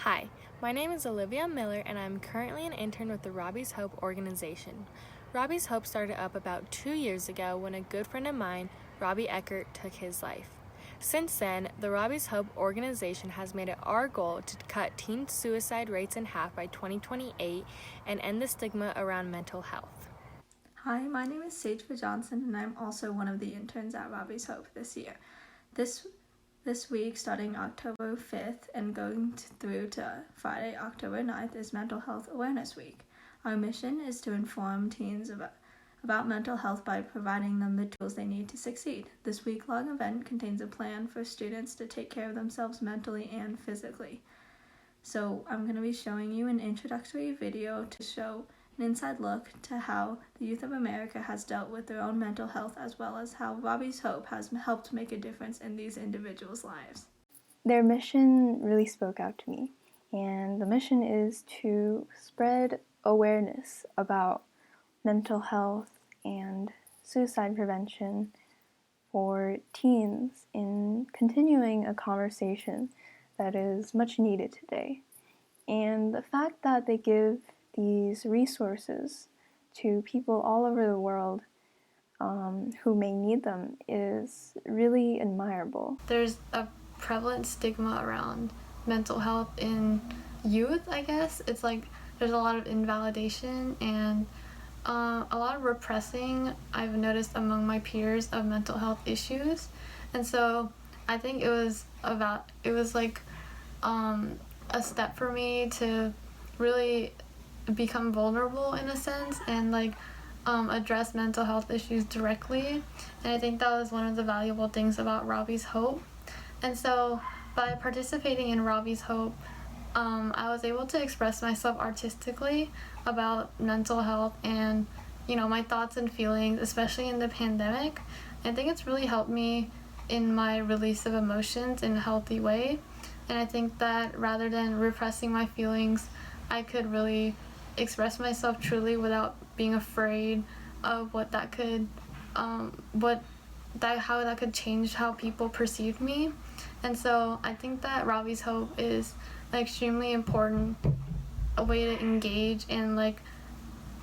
Hi, my name is Olivia Miller and I'm currently an intern with the Robbie's Hope organization. Robbie's Hope started up about 2 years ago when a good friend of mine, Robbie Eckert, took his life. Since then, the Robbie's Hope organization has made it our goal to cut teen suicide rates in half by 2028 and end the stigma around mental health. Hi, my name is Sage Johnson and I'm also one of the interns at Robbie's Hope this year. This week, starting October 5th and going through to Friday, October 9th, is Mental Health Awareness Week. Our mission is to inform teens about mental health by providing them the tools they need to succeed. This week-long event contains a plan for students to take care of themselves mentally and physically. So I'm going to be showing you an introductory video to show an inside look to how the youth of America has dealt with their own mental health, as well as how Robbie's Hope has helped make a difference in these individuals' lives. Their mission really spoke out to me, and the mission is to spread awareness about mental health and suicide prevention for teens in continuing a conversation that is much needed today. And the fact that they give these resources to people all over the world who may need them is really admirable. There's a prevalent stigma around mental health in youth, I guess. It's like there's a lot of invalidation and a lot of repressing I've noticed among my peers of mental health issues. And so I think it was like a step for me to really become vulnerable in a sense and address mental health issues directly. And I think that was one of the valuable things about Robbie's Hope. And so by participating in Robbie's Hope, I was able to express myself artistically about mental health and my thoughts and feelings, especially in the pandemic. I think it's really helped me in my release of emotions in a healthy way. And I think that rather than repressing my feelings, I could really express myself truly without being afraid of how that could change how people perceive me. And so I think that Robbie's Hope is an extremely important way to engage and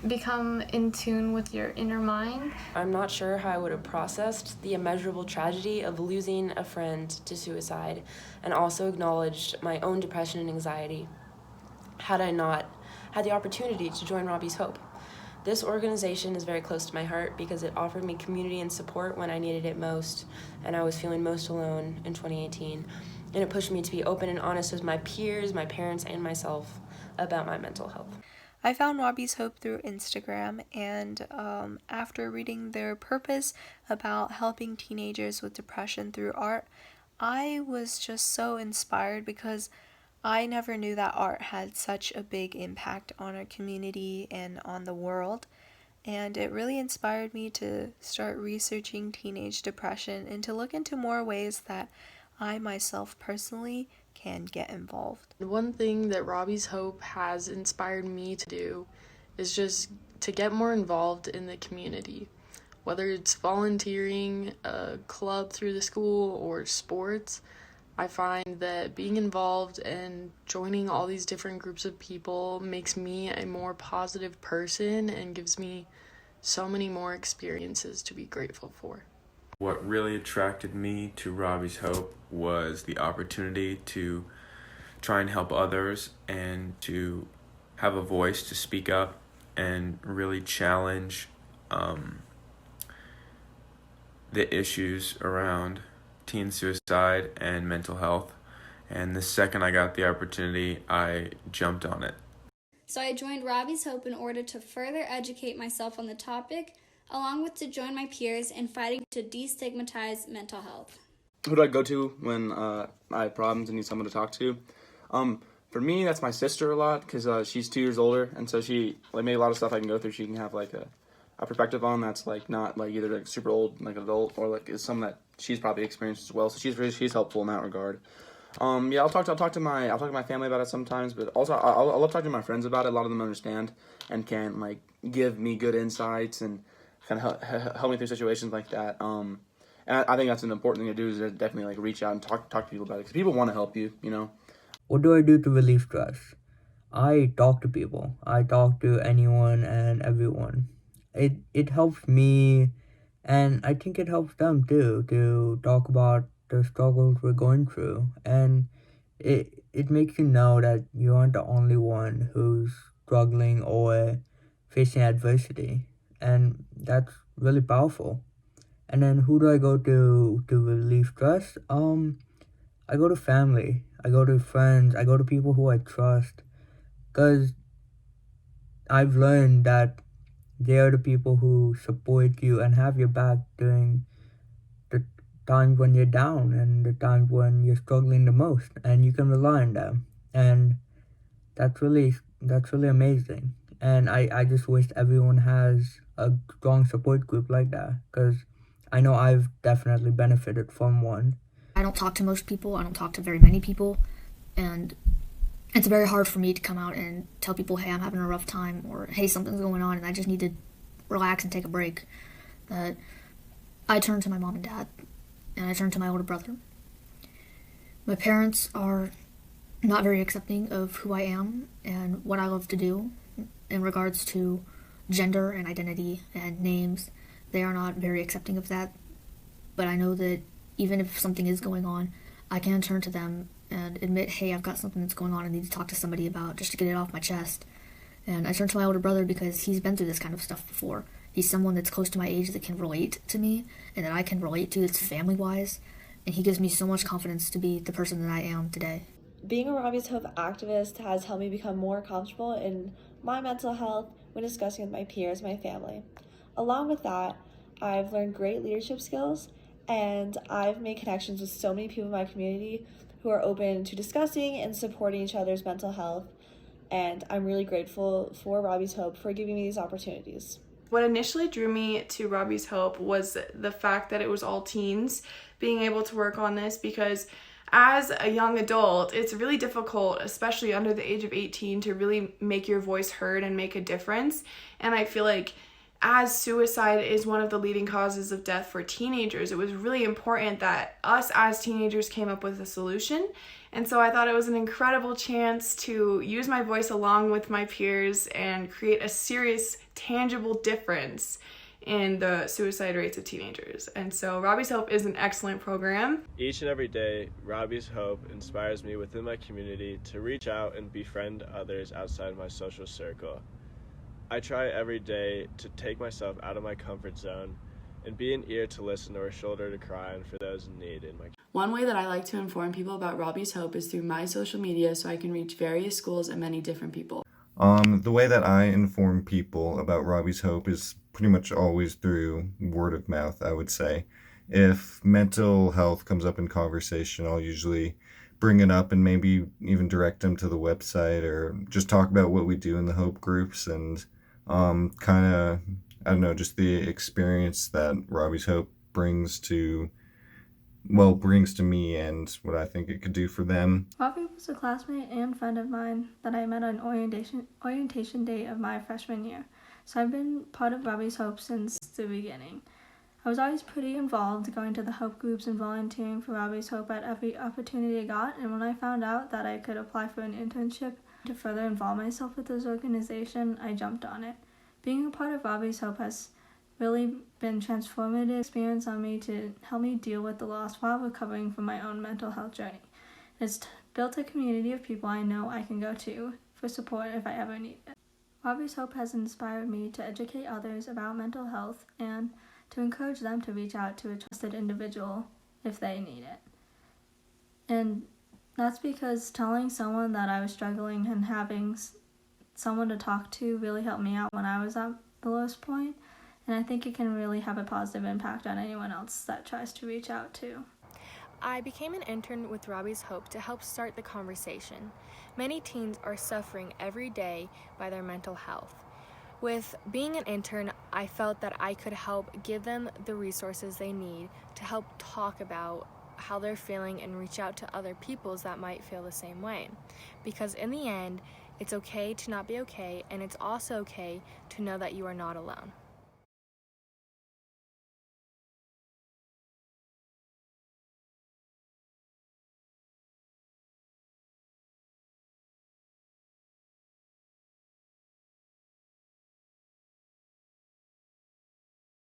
become in tune with your inner mind. I'm not sure how I would have processed the immeasurable tragedy of losing a friend to suicide and also acknowledged my own depression and anxiety had I not had the opportunity to join Robbie's Hope. This organization is very close to my heart because it offered me community and support when I needed it most and I was feeling most alone in 2018. And it pushed me to be open and honest with my peers, my parents, and myself about my mental health. I found Robbie's Hope through Instagram, and after reading their purpose about helping teenagers with depression through art, I was just so inspired because I never knew that art had such a big impact on our community and on the world, and it really inspired me to start researching teenage depression and to look into more ways that I myself personally can get involved. One thing that Robbie's Hope has inspired me to do is just to get more involved in the community. Whether it's volunteering, a club through the school, or sports, I find that being involved and joining all these different groups of people makes me a more positive person and gives me so many more experiences to be grateful for. What really attracted me to Robbie's Hope was the opportunity to try and help others and to have a voice to speak up and really challenge the issues around teen suicide and mental health. And the second I got the opportunity, I jumped on it. So I joined Robbie's Hope in order to further educate myself on the topic, along with to join my peers in fighting to destigmatize mental health. Who do I go to when I have problems and need someone to talk to? For me, that's my sister a lot because she's 2 years older, and so she maybe a lot of stuff I can go through. She can have a perspective on that's not either super old like adult or is some that she's probably experienced as well. So she's helpful in that regard. I'll talk to my family about it sometimes, but also I love talking to my friends about it. A lot of them understand and can give me good insights and kind of help me through situations like that. And I think that's an important thing to do is definitely reach out and talk to people about it because people want to help you, what do I do to relieve stress? I talk to people. I talk to anyone and everyone. It helps me, and I think it helps them too, to talk about the struggles we're going through. And it makes you know that you aren't the only one who's struggling or facing adversity. And that's really powerful. And then who do I go to relieve stress? I go to family. I go to friends. I go to people who I trust. Cause I've learned that they are the people who support you and have your back during the times when you're down and the times when you're struggling the most, and you can rely on them. And that's really amazing. And I just wish everyone has a strong support group like that, because I know I've definitely benefited from one. I don't talk to most people. I don't talk to very many people, and it's very hard for me to come out and tell people, hey, I'm having a rough time, or hey, something's going on and I just need to relax and take a break. That I turn to my mom and dad, and I turn to my older brother. My parents are not very accepting of who I am and what I love to do in regards to gender and identity and names. They are not very accepting of that, but I know that even if something is going on, I can turn to them and admit, hey, I've got something that's going on I need to talk to somebody about, just to get it off my chest. And I turn to my older brother because he's been through this kind of stuff before. He's someone that's close to my age that can relate to me and that I can relate to, that's family-wise, and he gives me so much confidence to be the person that I am today. Being a Robbie's Hope activist has helped me become more comfortable in my mental health when discussing with my peers, my family. Along with that, I've learned great leadership skills, and I've made connections with so many people in my community who are open to discussing and supporting each other's mental health, and I'm really grateful for Robbie's Hope for giving me these opportunities. What initially drew me to Robbie's Hope was the fact that it was all teens being able to work on this, because as a young adult, it's really difficult, especially under the age of 18, to really make your voice heard and make a difference. And I feel like as suicide is one of the leading causes of death for teenagers, it was really important that us as teenagers came up with a solution. And so I thought it was an incredible chance to use my voice along with my peers and create a serious, tangible difference in the suicide rates of teenagers. And so Robbie's Hope is an excellent program. Each and every day, Robbie's Hope inspires me within my community to reach out and befriend others outside my social circle. I try every day to take myself out of my comfort zone and be an ear to listen or a shoulder to cry on for those in need in my. One way that I like to inform people about Robbie's Hope is through my social media, so I can reach various schools and many different people. The way that I inform people about Robbie's Hope is pretty much always through word of mouth, I would say. If mental health comes up in conversation, I'll usually bring it up and maybe even direct them to the website, or just talk about what we do in the Hope groups, and kind of, I don't know, just the experience that Robbie's Hope brings to me and what I think it could do for them. Robbie was a classmate and friend of mine that I met on orientation day of my freshman year, so I've been part of Robbie's Hope since the beginning. I was always pretty involved, going to the Hope groups and volunteering for Robbie's Hope at every opportunity I got, and when I found out that I could apply for an internship to further involve myself with this organization, I jumped on it. Being a part of Robbie's Hope has really been transformative experience on me to help me deal with the loss while recovering from my own mental health journey. It's built a community of people I know I can go to for support if I ever need it. Robbie's Hope has inspired me to educate others about mental health and to encourage them to reach out to a trusted individual if they need it. And that's because telling someone that I was struggling and having someone to talk to really helped me out when I was at the lowest point. And I think it can really have a positive impact on anyone else that tries to reach out to. I became an intern with Robbie's Hope to help start the conversation. Many teens are suffering every day by their mental health. With being an intern, I felt that I could help give them the resources they need to help talk about how they're feeling and reach out to other peoples that might feel the same way. Because in the end, it's okay to not be okay, and it's also okay to know that you are not alone.